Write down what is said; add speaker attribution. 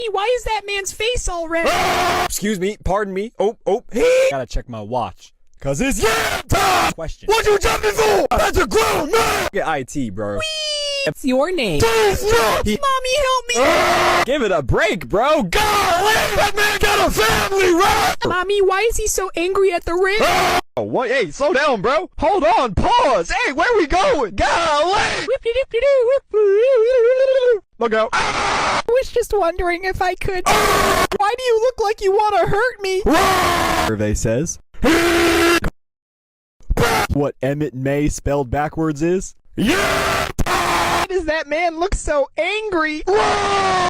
Speaker 1: Why is that man's face all red?
Speaker 2: Excuse me, pardon me. Gotta check my watch. Cause it's time! Question. What you jumping for? That's a grown man! Get IT, bro.
Speaker 1: What's your name?
Speaker 2: Mommy,
Speaker 1: help me!
Speaker 2: Give it a break, bro. God, that man got a family, right?
Speaker 1: Mommy, why is he so angry at the rim?
Speaker 2: Oh, what? Hey, slow down, bro. Hold on, pause. Hey, where we going? Golly! Look out.
Speaker 1: I was just wondering if I could. Why do you look like you want to hurt me?
Speaker 2: Survey says what Emmett May spelled backwards is?
Speaker 1: Why does that man look so angry?